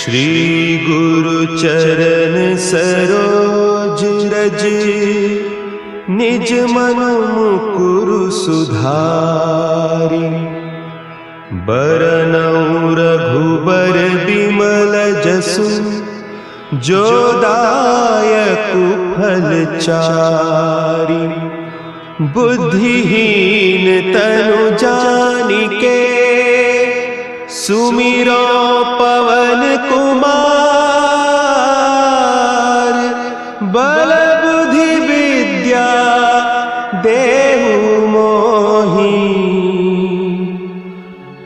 श्री गुरु चरण सरोज रज, निज मन मुकुरु सुधारि। बरनउँ रघुबर बिमल जसु, जो दायकु फल चारि। बुद्धिहीन तनु जानिके, सुमिरो पवन कुमार। बल बुद्धि विद्या देहु मोहि,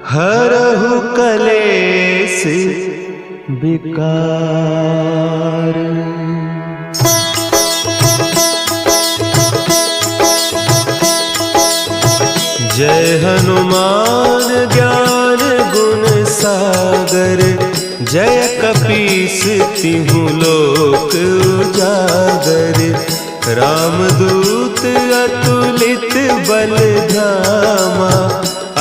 हरहु कलेस विकार। जय हनुमान ज्ञान गुण सागर, जय कपीस तिहु लोक उजागर। रामदूत अतुलित बल धामा,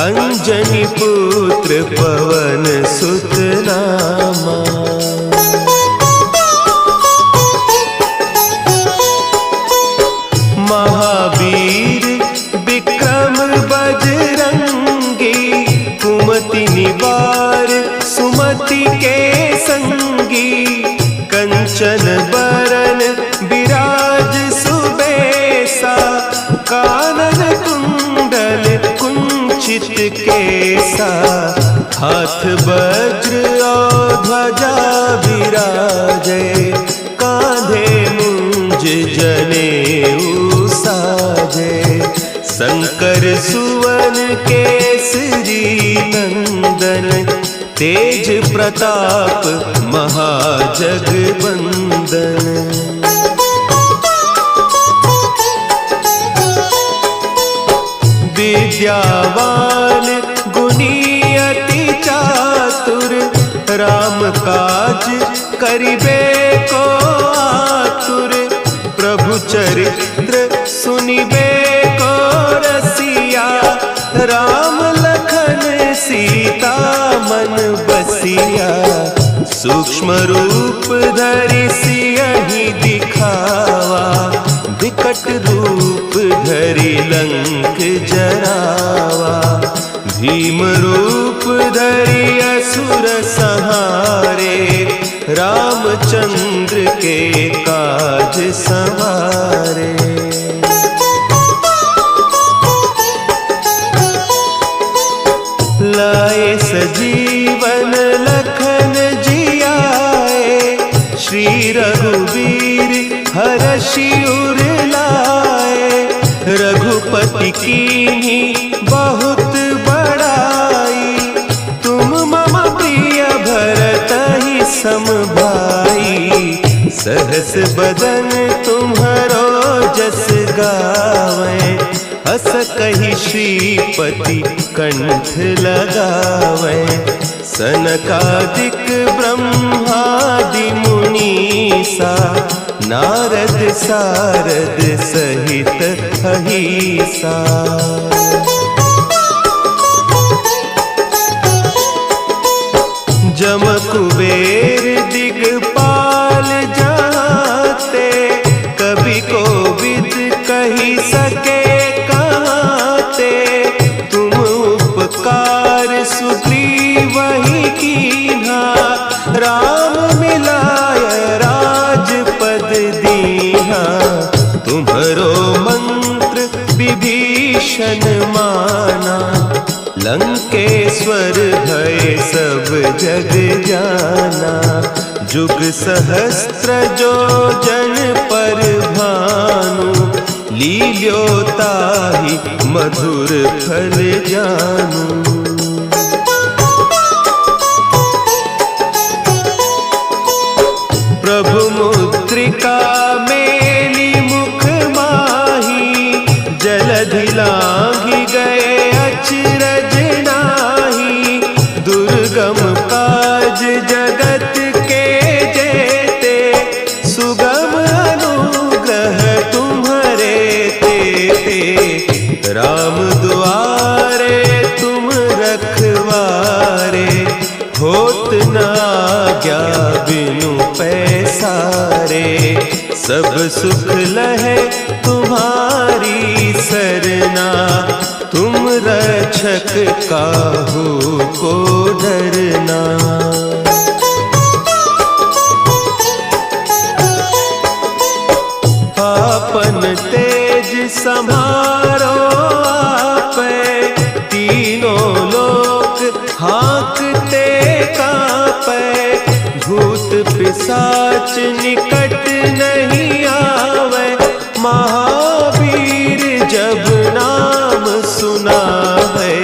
अंजनी पुत्र पवन सुत नामा। महावीर विक्रम बजरंगी, कुमति निवार सुमति के संगी। कंचन बरन विराज सुबेसा, कानन कुंडल कुंचित केसा। हाथ वज्र और ध्वजा विराजे, कांधे मुंज जनेऊ साजे। शंकर सुवन केसरी नंदन, तेज प्रताप महाजगवंदन। विद्यावान गुणी अति चातुर, राम काज करिबे को आतुर। प्रभु चरित्र सुनिबे को रसिया, राम लखन सीता मन बसिया। सूक्ष्म रूप धरि सियहि दिखावा, विकट रूप धरि लंक जरावा। भीम रूप धरि असुर संहारे, रामचंद्र के काज संवारे। लाए सजीवन लखन जियाए, श्री रघुवीर हरषि उर लाए। रघुपति कीन्ही बहुत बड़ाई, तुम मम प्रिय भरतहि सम भाई। सहस बदन तुम्हरो जस गावें, हस कहि श्रीपति कंठ लगावें। सनकादिक ब्रह्मादि मुनीसा, नारद सारद सहित अहीसा। जम कुबेर दिगपाल जाते, कवि कोविद कहि सके कहते। तुम उपकार सुग्रीवहि कीन्हा, राम मिलाय राजपद दीन्हा। तुम्हरो मंत्र विभीषण माना, लंकेश्वर भय सब जग जाना। जुग सहस्त्र जो जन पर भानु, लील्यो ताहि मधुर फल जानू। प्रभु मुद्रिका मेली मुख माही, जलधि लांघि गए अचरज नाही। दुर्गम काज जगत के जेते, सुगम अनुग्रह तुम्हरे तेते। राम दुआरे तुम रखवारे, होत न आज्ञा बिनु पैसारे। सब सुख लहे तुम्हारी सरना, तुम रक्षक काहू को डरना। आपन तेज समारो आपे, तीनों लोक हाँकते कांपे। भूत पिशाच निकट नहीं आवे, महावीर जब नाम सुनावे।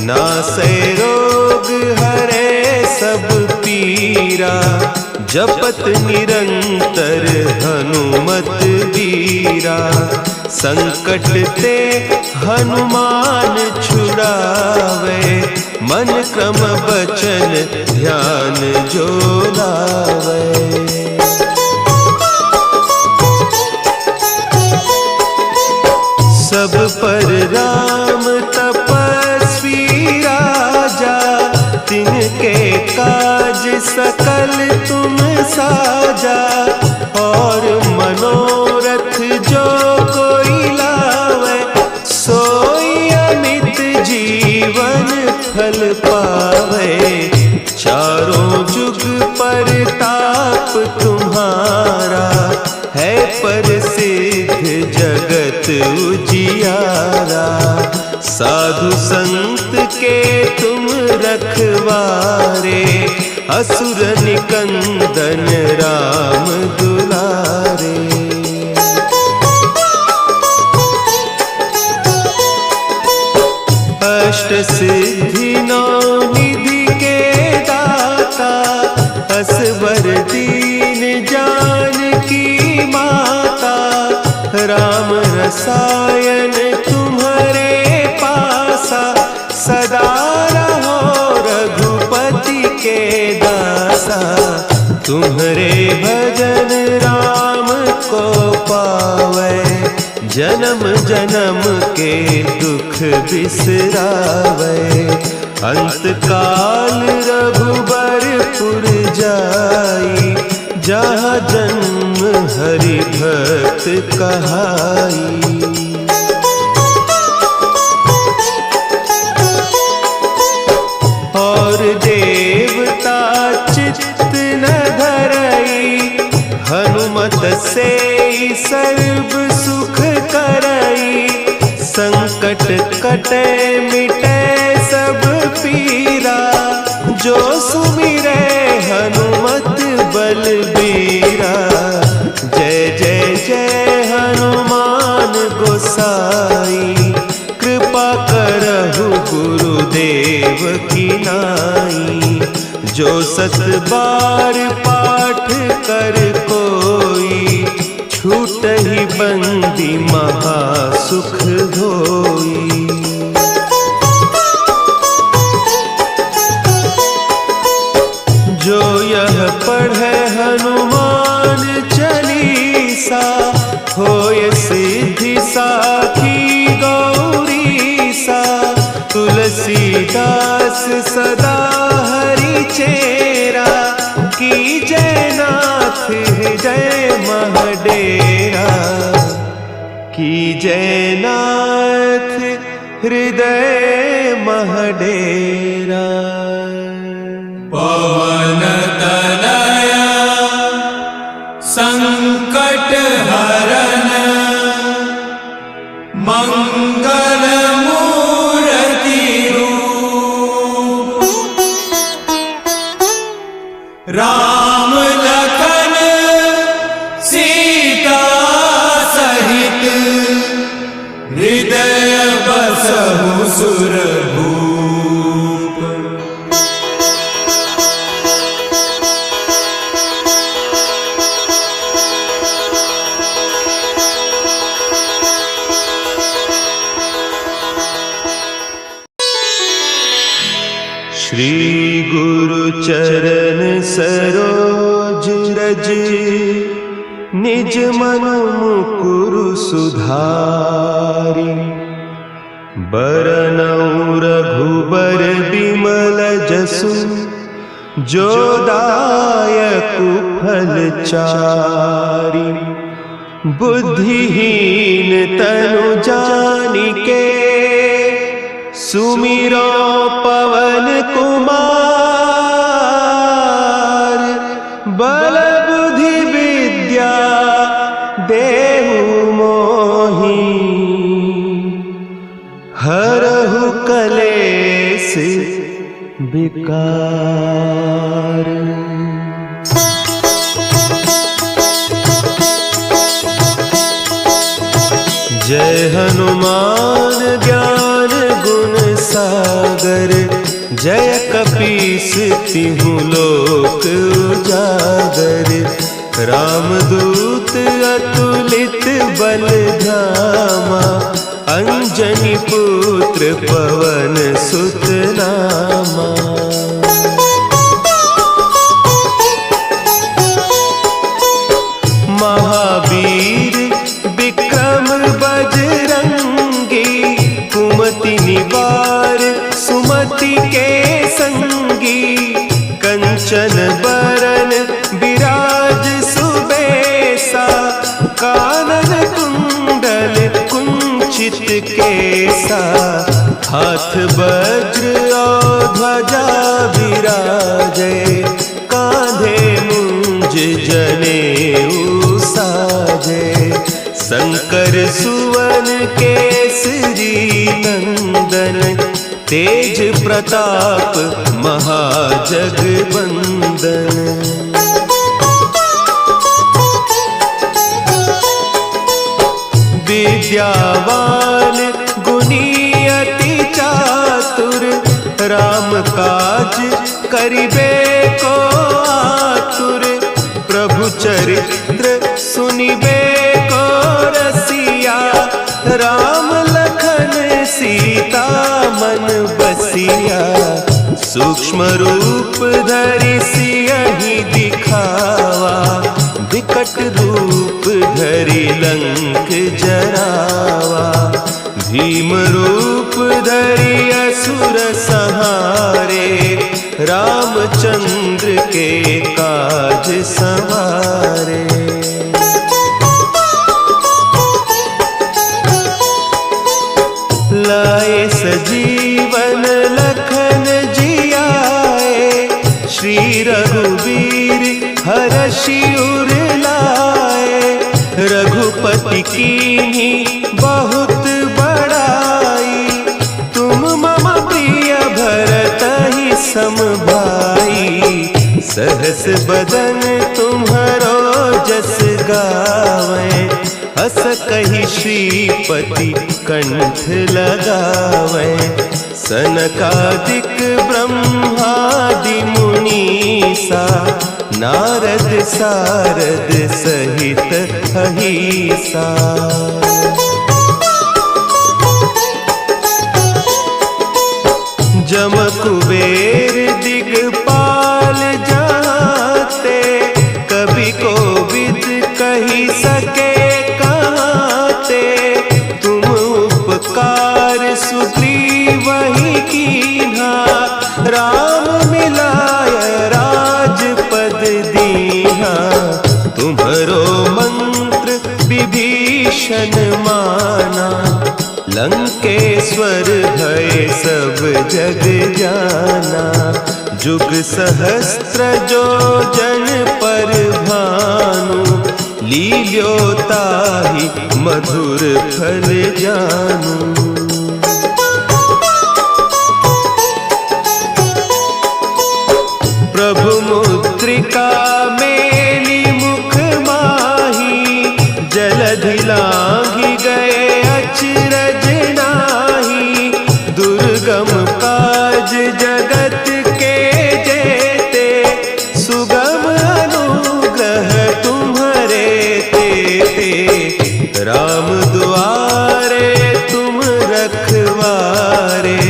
नासै रोग हरे सब पीरा, जपत निरंतर हनुमत वीरा। संकट ते हनुमान छुड़ावे, मन क्रम बचन ध्यान जो लावे। सब पर राम तपस्वी राजा, तिनके काज सकल तुम साजा। और मनोरथ जो कोई लावे, सोई अमित जीवन फल पावे। चारों जुग परताप तुम्हारा, है प्रसिद्ध जगत उजियारा। साधु संत के तुम रखवारे, असुर निकंदन राम दुलारे। अष्ट सिद्धि नौ निधि के दाता, असवर दीन जानकी माता। राम रसायन तुम्हारे पासा, सदा रहो रघुपति के दासा। तुम्हारे भजन राम को पावे, जन्म जन्म के दुख बिसरावे। अंत काल रघुबरपुर जाई, जहाँ जन्म हरि भक्त कहाई। और देवता चित्त न धरई, हनुमत से सर्व सुख करई। संकट कटे मिटे सब पीरा, जो सुमिरे हनुमत बलबीरा। जय जय जय हनुमान गोसाई, कृपा करहु गुरुदेव की नाई। जो सत बार पाठ कर कोई, छूटहि बंदी महासुख होई। जो यह पढ़े हनुमान चालीसा, होय सिद्धि साखी गौरीसा। तुलसीदास सदा हरि चेरा, की जय नाथ हृदय महडेरा। की जय नाथ हृदय महडेरा। पवन तनया संकट हरन, मंगल मूर्ति रूप। राम लखन सीता सहित, हृदय बसहु सुरभूप। श्री गुरु चरण सरोज रज, निज मन मुकुरु सुधारि। बरनउँ रघुबर बिमल जसु, जो दायक फलचारी। बुद्धिहीन तनु जानिके सुमिरो पवन कुमार। बल बुद्धि विद्या देहु मोहि हरहु कलेस विकार। जय हनुमान ज्ञान गुण सागर। जय कपीस तिहु लोक उजागर। रामदूत अतुलित बल धामा। अंजनी पुत्र पवन सुत नामा। महावीर विक्रम बजरंगी। कुमति निवार सुमति के संगी। कंचन बरन विराज सुबेसा। कानन कुंडल कुंचित केसा। हाथ वज्र और ध्वजा विराजे। कांधे मुंज जनेऊ साजे। शंकर सुवन केसरी नंदन। तेज प्रताप महाजगवंदन। विद्यावान गुणी अति चातुर। राम काज करिबे को आतुर। प्रभु चरित्र सुनिबे को रसिया। राम लखन सीता मन बसिया। सूक्ष्म रूप धरि सियहि दिखावा। विकट रूप धरि लंक जरावा। भीम रूप धरि असुर संहारे। रामचंद्र के काज संवारे। लाए सजीवन लखन जियाए। श्री रघुवीर हरषि उर लाए। रघुपति कीन्ही बहुत बड़ाई। तुम मम प्रिय भरतहि सम भाई। सहस बदन तुम्हरो जस गावें। हस कहि श्रीपति कंठ लगावें। सनकादिक ब्रह्मादि मुनीसा। नारद सारद सहित अहीसा। जम कुबेर दिगपाल जाते। कवि कोविद कही सके कहते। तुम उपकार सुग्रीवहि कीन्हा। राम मिलाय राजपद दीन्हा। तुम्हरो मंत्र विभीषण माना। लंकेश्वर भय सब जग जाना। जुग सहस्त्र जो जन पर भानु। लील्योताहि मधुर फल जानू। प्रभु मुद्रिका मेली मुख माही। जलधि लांघि गए अचरज नाही। दुर्गम काज जगत के जेते। सुगम अनुग्रह तुम्हरे तेते। राम दुआरे तुम रखवारे।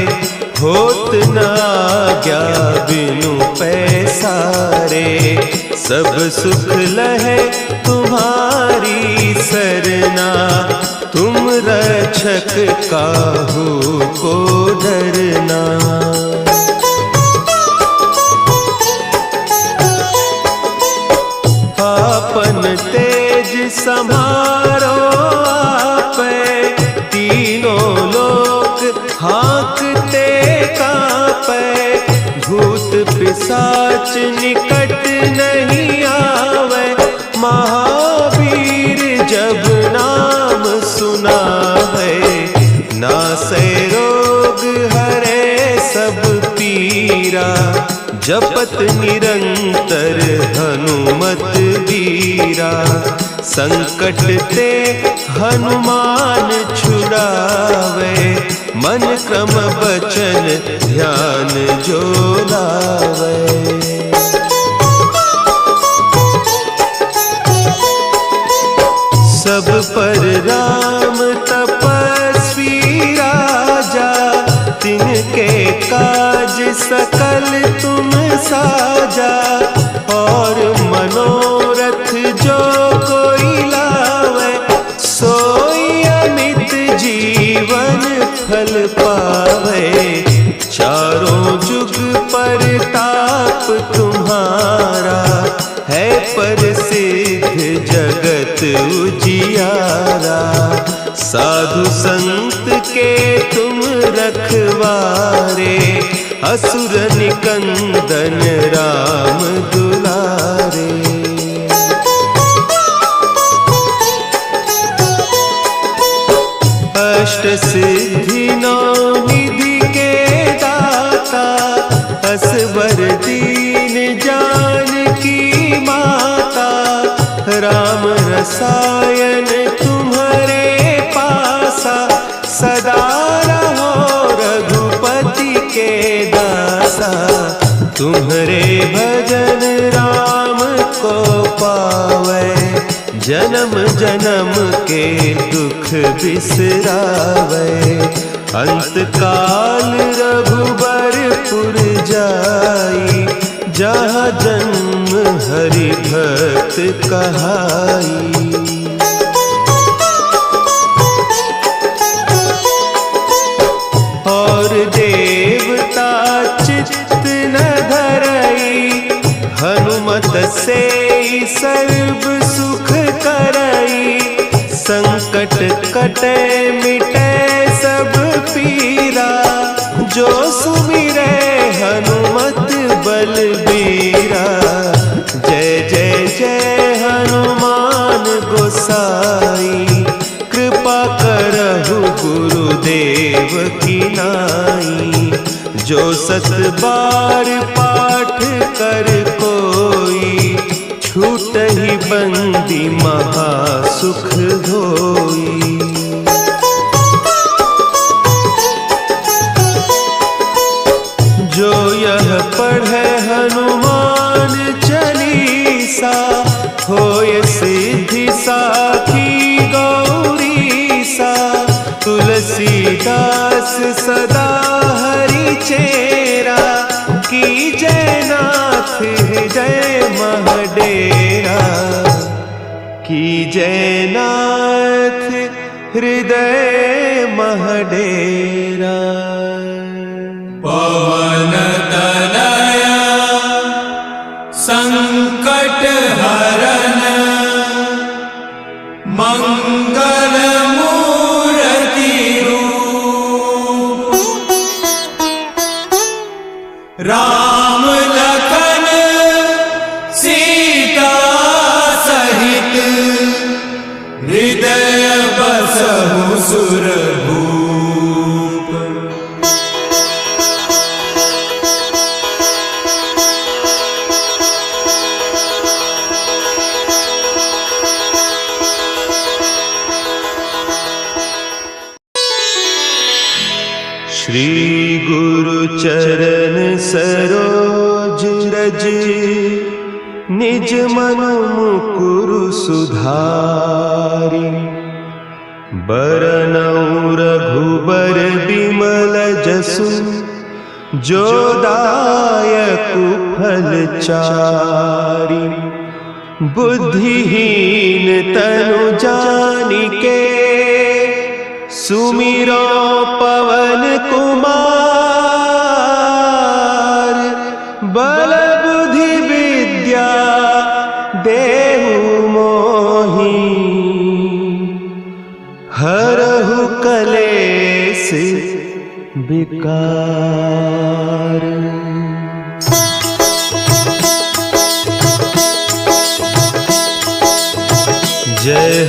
होत न आज्ञा बिनु पैसारे। सब सुख लहे तुम्हारी सरना। तुम रक्षक काहू को डरना। पिशाच निकट नहीं आवे, महावीर जब नाम सुनावे। नासै रोग हरे सब पीरा, जपत निरंतर हनुमत बीरा। संकट ते हनुमान छुड़ावे, मन क्रम बचन ध्यान जो लावे। सब पर राम तपस्वी राजा, तिनके काज सकल तुम साजा। और मनोरथ जो कोई लावे, सोई अमित जीवन फल पावे। चारों जुग परताप तुम्हारा, है प्रसिद्ध जगत उजियारा। साधु संत के तुम रखवारे, असुर निकंदन राम दुलारे। अष्ट सिद्धि नौ निधि के दाता, असवर दीन जानकी माता। राम रसायन तुम्हारे पासा, सदा रहो रघुपति के दासा। तुम्हारे भजन राम को पावे, जन्म जन्म के दुख बिसरावे। अंत काल रघुबरपुर जाई, जहाँ जन्म हरि भक्त कहाई। और देवता चित्त न धरई, हनुमत से सर्व सुख करई। संकट कटे मिटे सब पीरा, जो सुमिरे हनुमत बलबीरा। जय जय जय हनुमान गोसाई, कृपा करहु गुरुदेव की नाई। जो सत बार पाठ कर कोई, छूटहि बंदी महासुख होई। जो यह पढ़े हनुमान चालीसा, होय सिद्धि साखी गौरीसा। तुलसीदास सदा हरि चेरा, की जयनाथ हृदय महडेरा। की जयनाथ हृदय महडेरा। पवन तनया संकट हरन, मंगल मूर्ति रूप। राम लखन सीता सहित, हृदय बसहु सुरभूप। श्री गुरु चरण सरोज रज, निज मन मुकुरु सुधारि। बरनउँ रघुबर बिमल जसु, जो दायकु फल चारि। बुद्धिहीन तनु जानिके, सुमिरो पवन कुमार। बल बुद्धि विद्या देहु मोहि, हरहु कलेस विकार।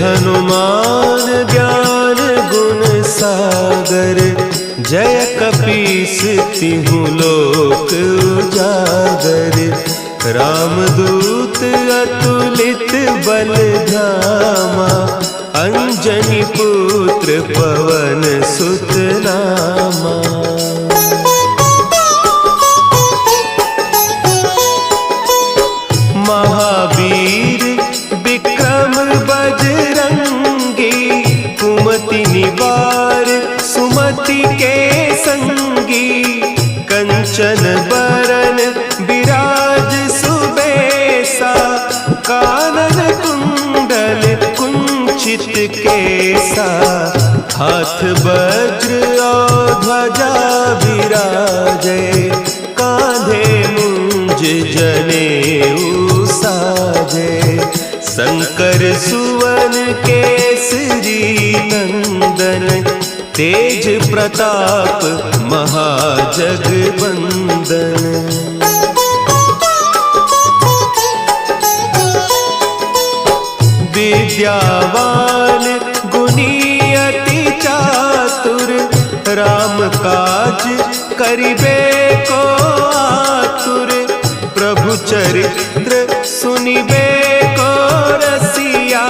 हनुमान ज्ञान गुण सागर, जय कपीस तिहु लोक उजागर। रामदूत अतुलित बल धामा, अंजनी पुत्र पवन सुत नामा। महावीर विक्रम बजरंगी, कुमति निवार सुमति के संगी। कंचन बरन विराज सुबेसा, कानन कुंडल कुंचित केसा। हाथ वज्र और ध्वजा विराजे, कांधे मुंज जनेऊ साजे। शंकर सुवन केसरी नंदन, तेज प्रताप महाजगवंदन। विद्यावान गुणी अति चातुर, राम काज करिबे को आतुर। प्रभु चरित्र सुनिबे को रसिया,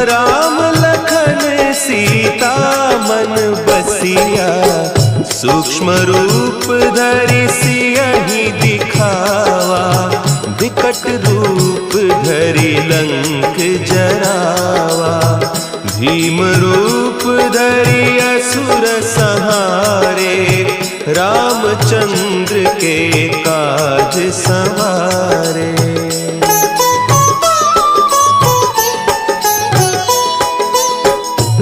राम लखन सीता मन बसिया। सूक्ष्म रूप धरि सियहि दिखावा, विकट रूप धरि लंक जरावा। भीम रूप धरि असुर संहारे, रामचंद्र के काज संवारे।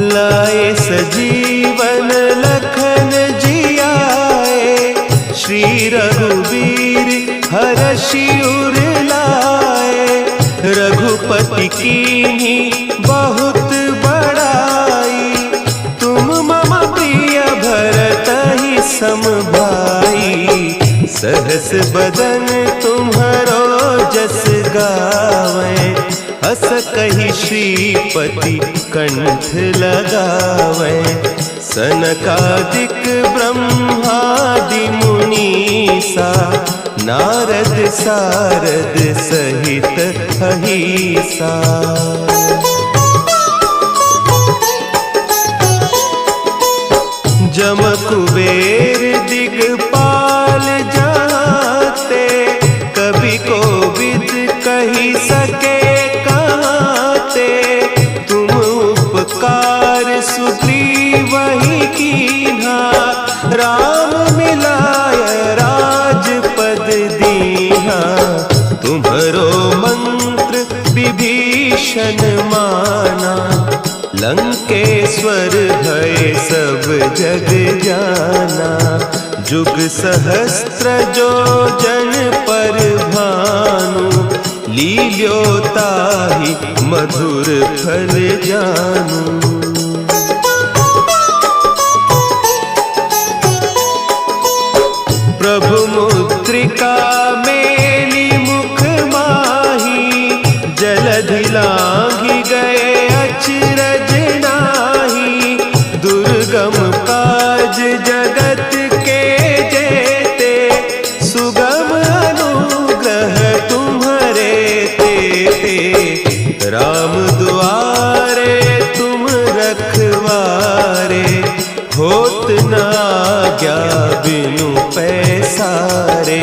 लाए सजीवन लखन जियाए, श्री रघुवीर हरषि उर लाए। रघुपति कीन्ही बहुत बड़ाई, तुम मम प्रिय भरतहि सम भाई। सहस बदन तुम्हरो जस गावें, हस कहि श्रीपति कंठ लगावें। सनकादिक ब्रह्मादि मुनीसा, नारद सारद सहित अहीसा। जम कुबेर दिगपाल जाते, कवि कोविद कही सके कहते। तुम उपकार सुग्रीवहि कीन्हा, राम मिलाय राजपद दीन्हा। तुम्हरो मंत्र विभीषण माना, लंकेश्वर भय सब जग जाना। जुग सहस्त्र जो जन पर भानु, लील्यो ताहि मधुर फल जानू। प्रभु मुद्रिका मेली मुख माही, जलधि लांघि गए अचरज नाही। दुर्गम काज जगत के जेते, सुगम अनुग्रह तुम्हरे तेते। राम दुआरे तुम रखवारे, होत न आज्ञा बिनु पैसारे।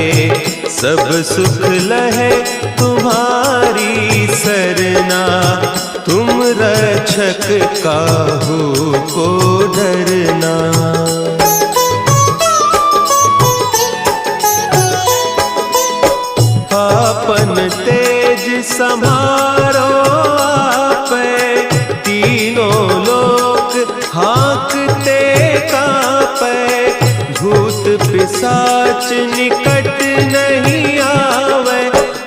सब सुख लहे तुम्हारी सरना, तुम रक्षक काहू को डरना। आपन तेज समारो आपे, तीनों लोक हाँकते कांपे। भूत पिशाच निकट नहीं आवे,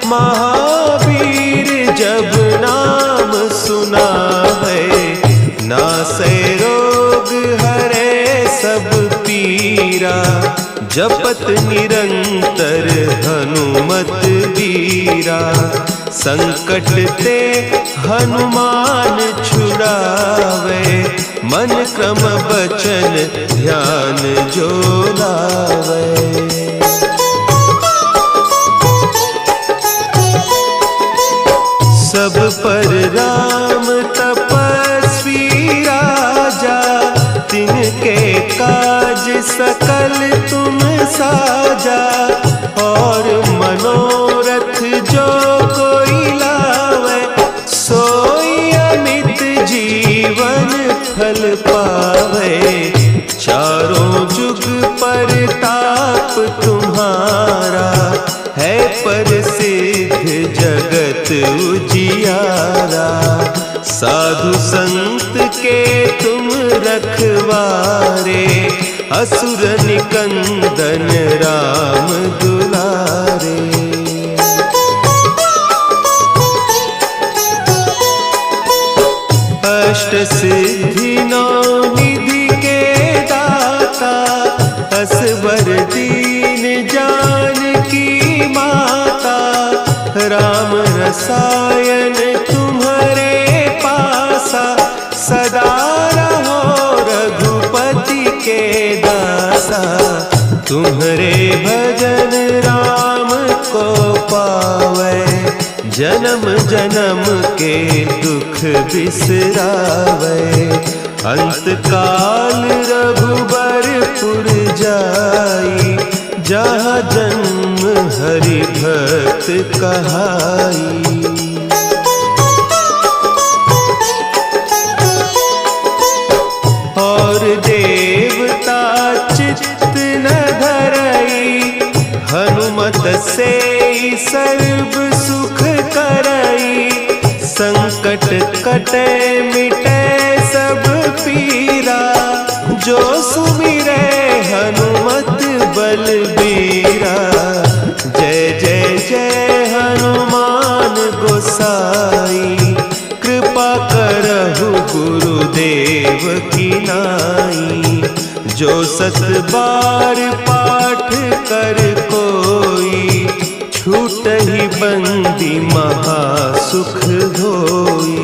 महावीर जब नाम सुना है। नासै रोग हरे सब पीरा, जपत निरंतर हनुमत बीरा। संकट ते हनुमान छुड़ावे, मन क्रम बचन ध्यान जो लावे। सब पर राम तपस्वी राजा, तिनके काज सकल तुम साजा। और मनोरथ जो कोई लावे, सोई अमित जीवन फल पावे। चारों जुग परताप तुम्हारा, है प्रसिद्ध जगत उजियारा। साधु संत के तुम रखवारे, असुर निकंदन राम दुलारे। अष्ट सिद्धि नौ निधि के दाता, असवर दीन जानकी माता। राम रसायन तुम्हारे पासा, सदा रहो रघुपति के दासा। तुम्हारे भजन राम को पावे, जन्म जन्म के दुख बिसरावे। अंत काल रघुबरपुर जाई, जहाँ जन्म हरि भक्त कहाई। और देवता चित्त न धरई, हनुमत से सर्व सुख करई। संकट कटे मिटे सब पीरा, जो सुमिरे हनुमत बलबीरा। जय जय जय हनुमान गोसाई, कृपा करहु गुरुदेव की नाई। जो सत बार पाठ कर कोई, छूटहि बंदी महा सुख होई।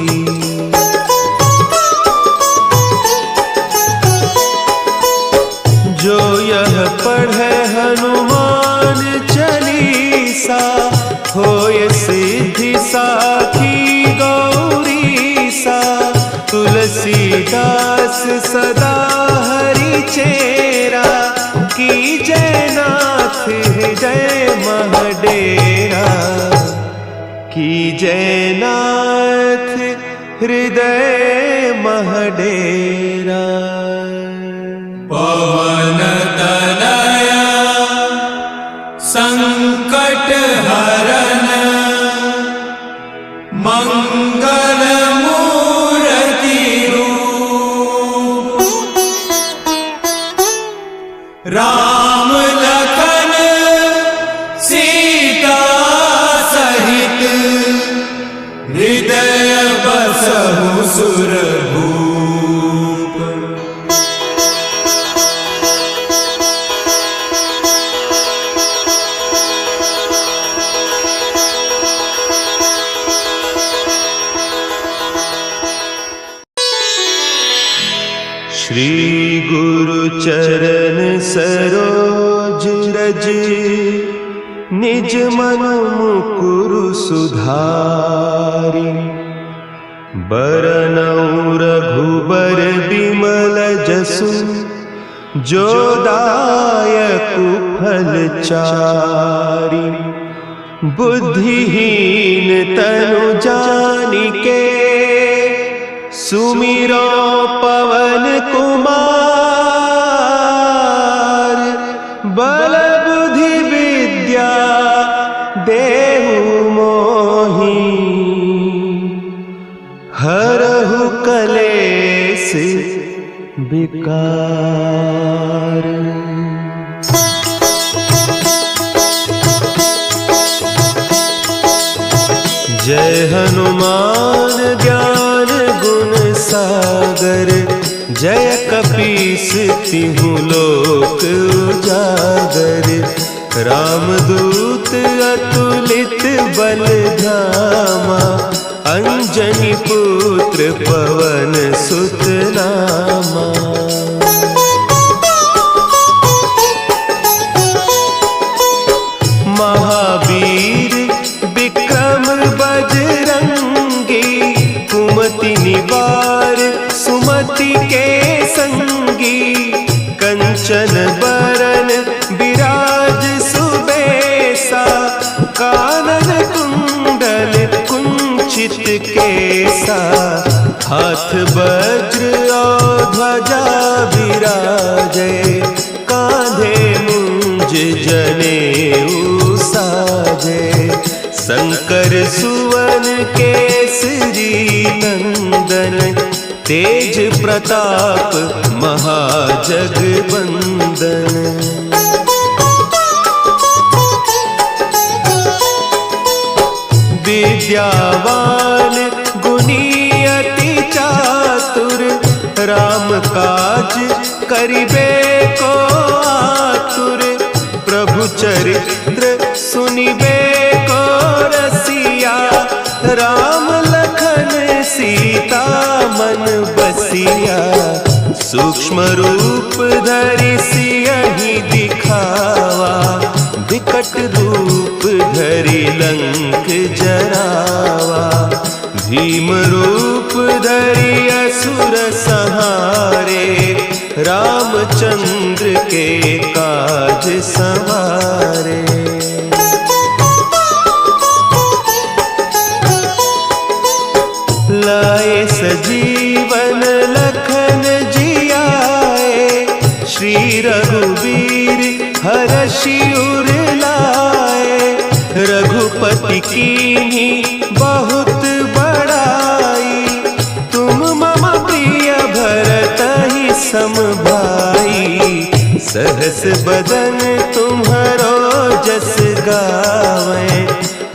जो यह पढ़े हनुमान चालीसा, होय सिद्धि साखी गौरीसा। तुलसीदास सदा हरि चेरा, कीजय नाथ हृदय महडेरा। कीजय नाथ हृदय महडेरा। पवन तनया संकट हरन, मंगल मूर्ति रूप। राम लखन सीता सहित, हृदय बसहु सुरभूप। श्री गुरु चरण सरोज रज, निज मन मुकुरु सुधारि। बरनउँ रघुबर बिमल जसु, जो दायकु फल चारि। बुद्धिहीन तनु जानिके, सुमिरो पवन कुमार। बल बुद्धि विद्या देहु मोहि, हरहु कलेस विकार। जय हनुमान ज्ञान गुण सागर, जय कपीस तिहु लोक उजागर। रामदूत अतुलित बल धामा, अंजनी पुत्र पवन सुत नामा। महावीर विक्रम बजरंगी, कुमति निवार सुमति के संगी। कंचन बरन विराज सुबेसा, कानन कुंडल कुंचित केसा। हाथ वज्र और ध्वजा विराजे, कांधे मुंज जनेऊ साजे। शंकर सुवन केसरी नंदन, तेज प्रताप महाजगबंदन। विद्यावान गुणी अति चातुर, राम काज करिबे को आतुर। प्रभु चरित्र सुनिबे को रसिया, राम लखन सीता मन बसिया। सूक्ष्म रूप धरि सियहि दिखावा, विकट रूप धरि लंक जरावा। भीम रूप धरि असुर संहारे, रामचंद्र के काज संवारे। लाए सजीवन लखन जियाए, श्री रघुवीर हरषि उर लाए। रघुपति कीन्ही बहुत बड़ाई, तुम मम प्रिय भरतहि सम भाई। सहस बदन तुम्हरो जस गावें,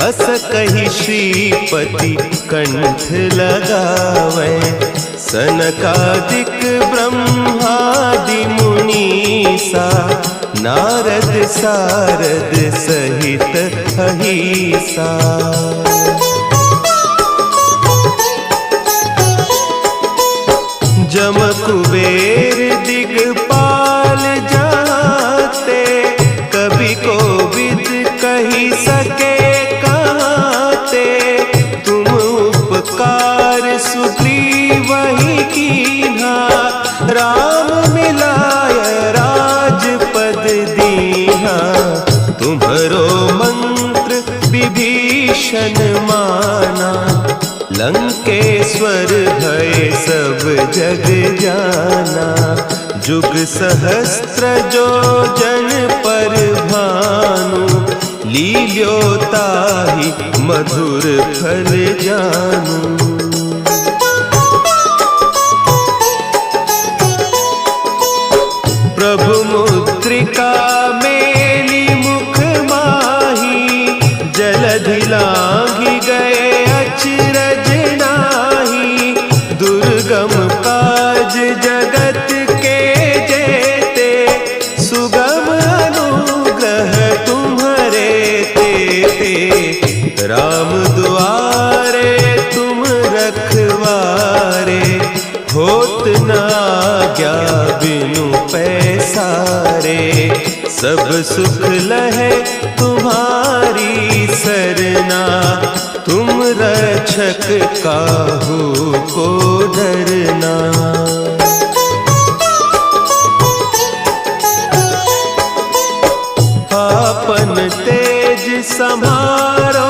हस कहि श्रीपति कंठ लगावें। सनकादिक ब्रह्मादि मुनीसा, नारद सारद सहित अहीसा। जम कुबेर दिगपाल जाते, कवि कोविद कही सके कहते। तुम उपकार सुग्रीवहि कीन्हा, राम मिलाय राजपद दीन्हा। तुम्हरो मंत्र विभीषण माना, लंकेश्वर भय सब जग जाना। जुग सहस्त्र जो जन पर भानु, लील्योताहि मधुर फल जानू। प्रभु मुद्रिका मेली मुख माही, जलधि लांघि गए अचरज नाही। दुर्गम काज जगत के जेते, सुगम अनुग्रह तुम्हरे तेते। राम दुआरे तुम रखवारे, होत न आज्ञा बिनु पैसारे। सब सुख लहे तुम्हारी सरना, तुम रक्षक काहू को डरना। आपन तेज समारो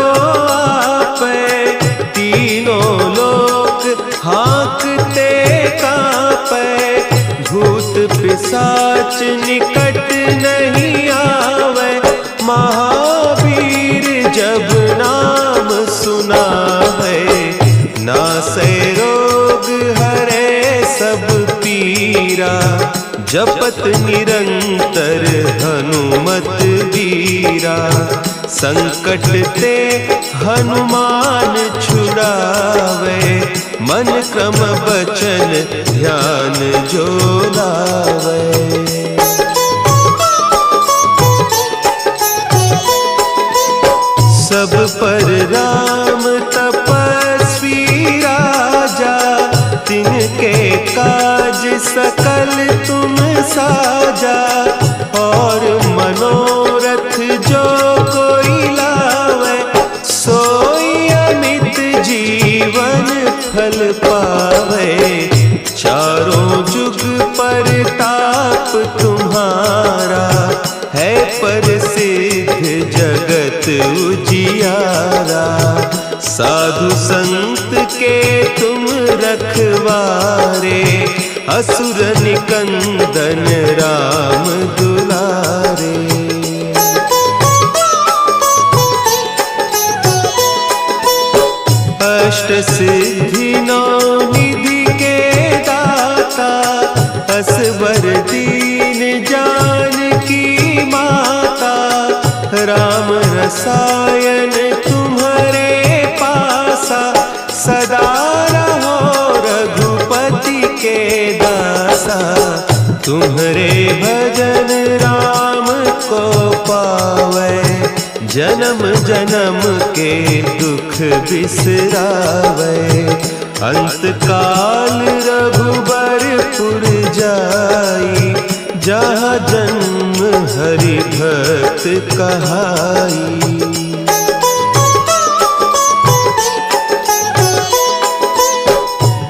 आपै, तीनों लोक हाँकते कांपै। भूत पिशाच निकट नहीं आवे, महावीर जब नाम सुनावे। नासै रोग हरे सब पीरा, जपत निरंतर हनुमत वीरा। संकट ते हनुमान छुड़ावे, मन क्रम बचन ध्यान जो लावे। सब पर राम तपस्वी राजा, तिनके काज सकल तुम साजा। और मनोरथ जो कोई लावे, सोई अमित जीवन फल पावे। चारों जुग पर ताप तुम्हारा, है प्रसिद्ध जगत उजियारा। साधु संत के तुम रखवारे, असुर निकंदन राम दुलारे। अष्ट सिद्धि नौ निधि के दाता, असवर दीन जानकी माता। राम रसायन तुम्हारे पासा, सदा रहो रघुपति के दासा। तुम्हारे भजन राम को पावे, जन्म जन्म के दुख बिसरावे। अंत काल रघुबरपुर जाई, जहाँ जन्म हरि भक्त कहाई।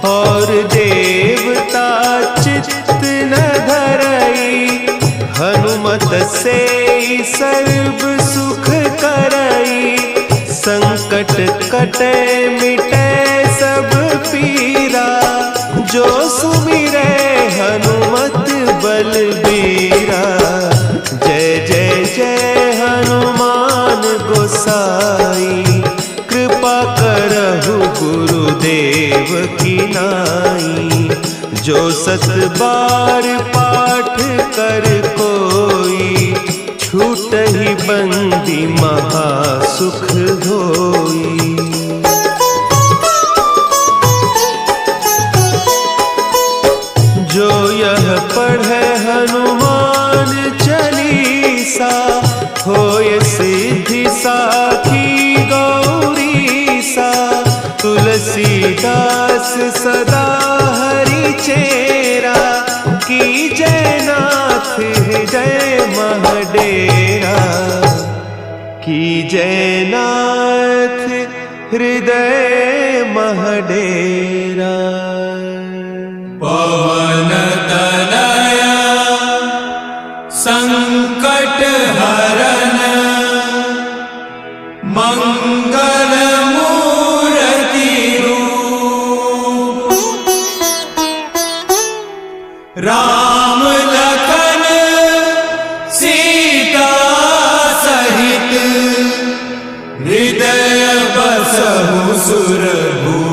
और देवता चित्त न धरई, हनुमत से सर्व सुख करई। संकट कटे मिटे सब पीरा, जो सुमिरे हनुमत बलबीरा। जय जय जय हनुमान गोसाई, कृपा करहु गुरुदेव की नाई। जो सत बार पाठ कर कोई, छूटहि बंदी महासुख होई। जो यह पढ़े हनुमान चालीसा, होय सिद्धि साखी गौरीसा। तुलसीदास सदा हरि चेरा, की जय नाथ हृदय महडेरा। की जय नाथ हृदय महडेरा। पवन तनया संकट हरन, मंगल मूर्ति रूप। राम लखन सीता सहित, हृदय बसहु सुरभूप।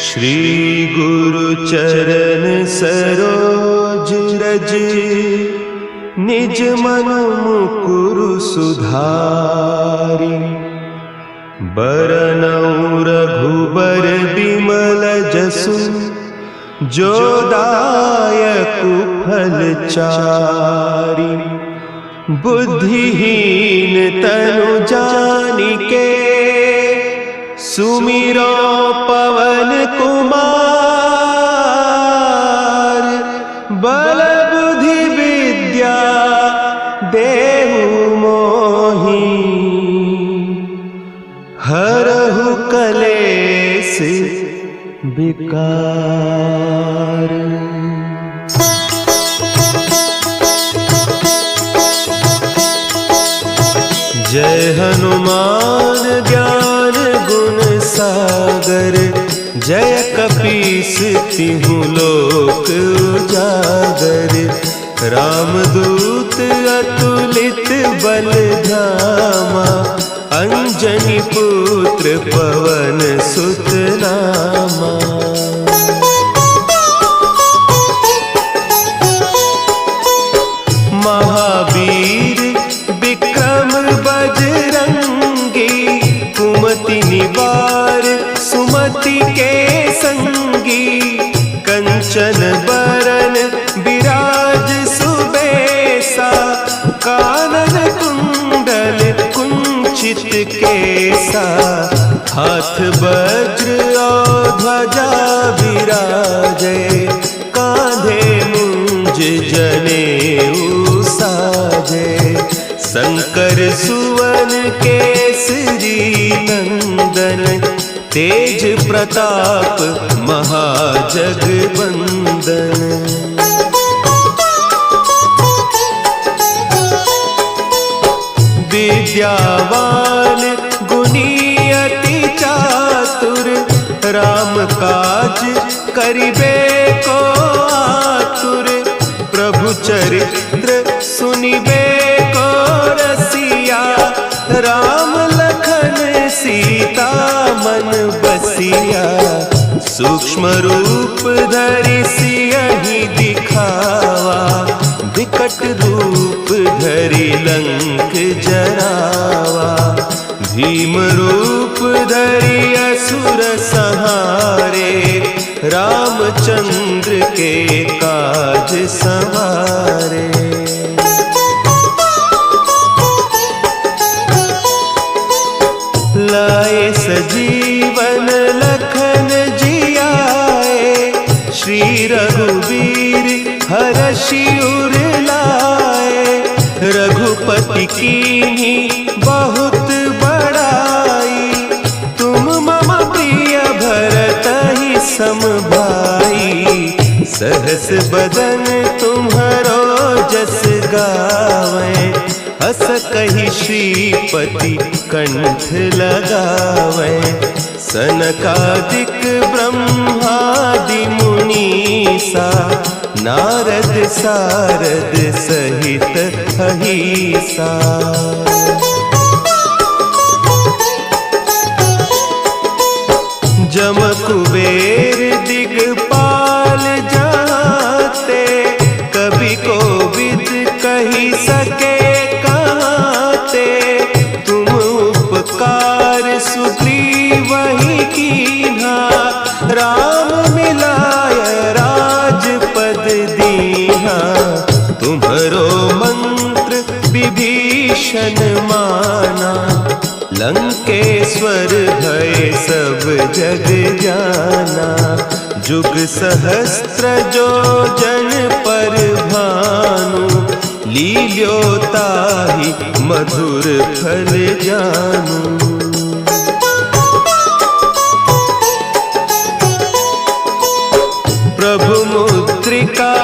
श्री गुरु चरण सरोज रज, निज मन मुकुरु सुधारि। बरनउँ रघुबर बिमल जसु, जो दायकु फल चारि। बुद्धिहीन तनु जानिके, सुमिरो पवन कुमार। बल बुद्धि विद्या देहु मोहि, हरहु कलेस विकार। जय हनुमान ज्ञान गुण सागर, जय कपीस तिहु लोक उजागर। रामदूत अतुलित बल धामा, अंजनी पुत्र पवन सुत नामा। महावीर विक्रम बजरंगी, के संगी, कंचन बरन विराज सुबेसा, कानन कुंडल कुंचित केसा, हाथ वज्र और ध्वजा विराजे, कांधे मुंज जनेऊ साजे, शंकर सुवन केसरी नंदन, तेज प्रताप महाजगवंदन। विद्यावान गुणी अति चातुर, राम काज करिबे को आतुर, प्रभु चरित्र सुनिबे को रसिया, राम लखन सीता मन बसिया, सूक्ष्म रूप धरि सियहि दिखावा, विकट रूप धरि लंक जरावा, भीम रूप धरि असुर संहारे, रामचंद्र के काज संवारे। लाए सजीवन लखन जियाए, श्री रघुवीर हरषि उर लाए, रघुपति कीन्ही बहुत बड़ाई, तुम मम प्रिय भरतहि सम भाई, सहस बदन तुम्हरो जस गावें, हस कहि श्रीपति कंठ लगावें, सनकादिक ब्रह्मादि मुनीसा, नारद सारद सहित अहीसा। जम कुबेर दिगपाल जाते, कवि कोविद कही सके कहते, तुम उपकार सुग्रीवहि कीन्हा, राम मिलाय राजपद दीन्हा, तुम्हरो मंत्र विभीषण माना, लंकेश्वर भय सब जग जाना, जुग सहस्त्र जो जन पर भानु, लील्योताहि मधुर फल जानू। प्रभु मुद्रिका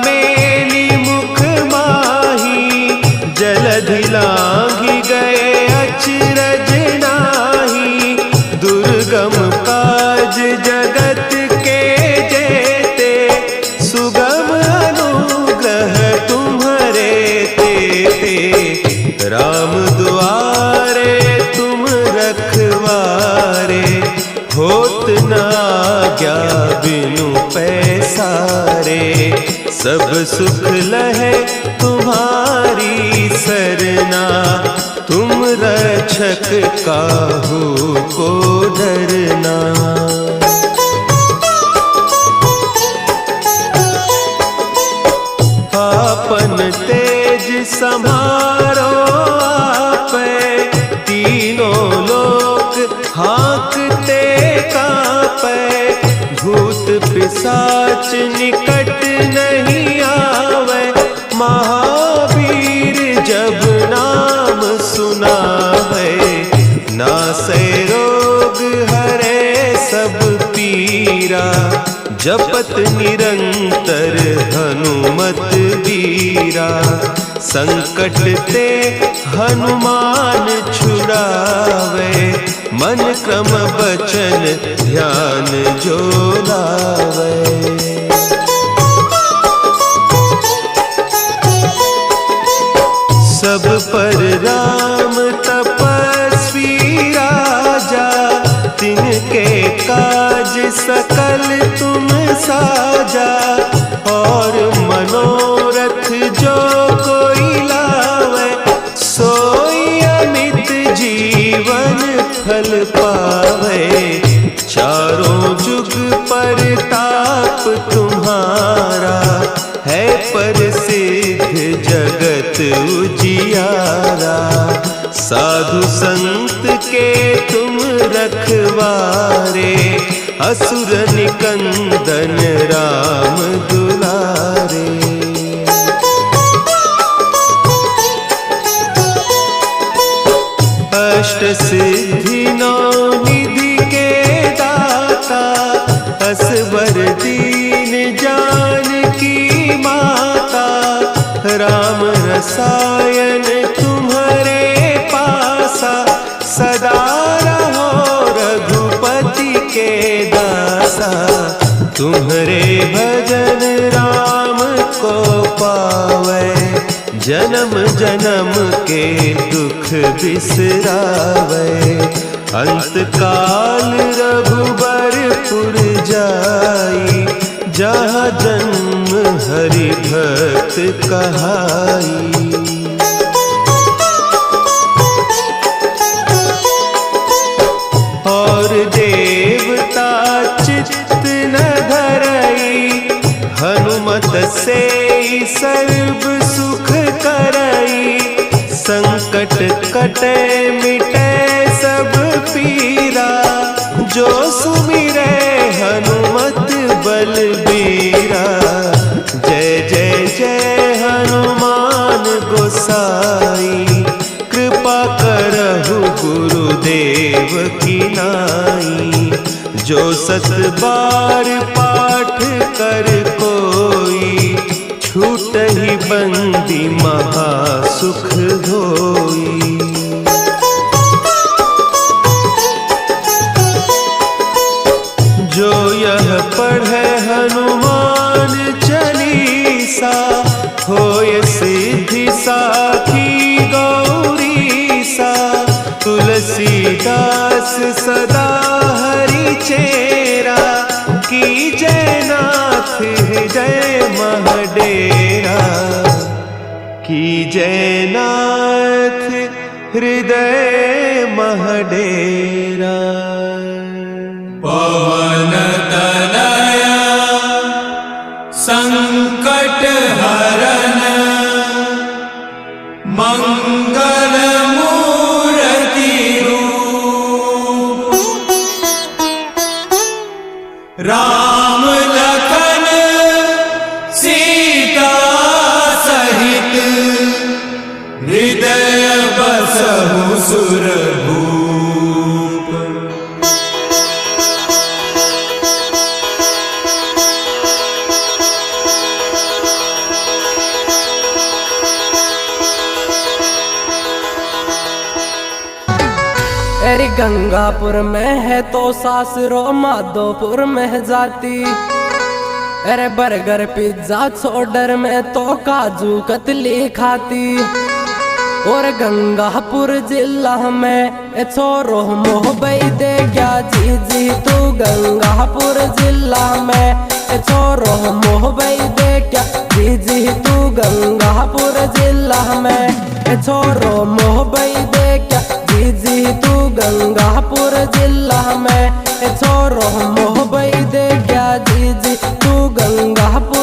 मेली मुख माही, जलधि लांघि गए अचरज नाही, दुर्गम काज जगत के जेते, सुगम अनुग्रह तुम्हरे तेते, राम दुआरे तुम रखवारे, होत न आज्ञा बिनु पैसारे, सब सुख लहे तुम्हारी सरना, तुम रक्षक काहू को डरना। आपन तेज समारो आपै, तीनों लोक हाँकते कांपै, भूत पिशाच निकट नहीं आवे, महावीर जब नाम सुना है, नासै रोग हरे सब पीरा, जपत निरंतर हनुमत बीरा, संकट ते हनुमान छुड़ावे, मन क्रम बचन ध्यान जो लावे। सब पर राम तपस्वी राजा, तिनके काज सकल तुम साजा, और मनोरथ जो कोई लावे, सोई अमित जीवन फल पावे, चारों जुग परताप तुम्हारा, है प्रसिद्ध जगत उजियारा। साधु संत के तुम रखवारे, असुर निकंदन राम दुलारे। अष्ट सिद्धि नौ निधि के दाता, असवर दीन जानकी माता। राम रसायन तुम्हारे पासा, सदा रहो रघुपति के दासा। तुम्हारे भजन राम को पावे, जन्म जन्म के दुख बिसरावे। अंत काल रघुबरपुर जाई, जहाँ जन्म हरि भक्त कहाई। और देवता चित्त न धरई, हनुमत से सर्व सुख करई। संकट कटे मिटे सब पीरा, जो सुमिरे हनुमत बलबीरा। जय जय जय हनुमान गोसाई, कृपा करहु गुरुदेव की नाई। जो सत बार पाठ कर कोई, छूट ही बंदी महासुख होई। जो यह पढ़े हनुमान चालीसा, होय सिद्धि साखी गौरीसा। तुलसीदास सदा हरि चेरा, की जयनाथ हृदय महडेरा। की जयनाथ हृदय महडेरा। पवन तनया संकट हरन, मंगल मूर्ति रूप। राम लखन सीता सहित, हृदय बसहु सुरभूप। अरे गंगापुर में है तो सासरो, माधोपुर में जाती। अरे बर्गर पिज्जा छोडर में तो काजू कतली खाती। और गंगापुर जिला में छोरो मोहबई दे गया जी जी तू। गंगापुर जिला में छोरो मोहबई दे क्या जी जी तू। गंगापुर जिला में छोरो मोहबई दे क्या जी जी तू। गंगापुर जिला में छोरो मोहबई दे क्या जी जी तू। गंगापुर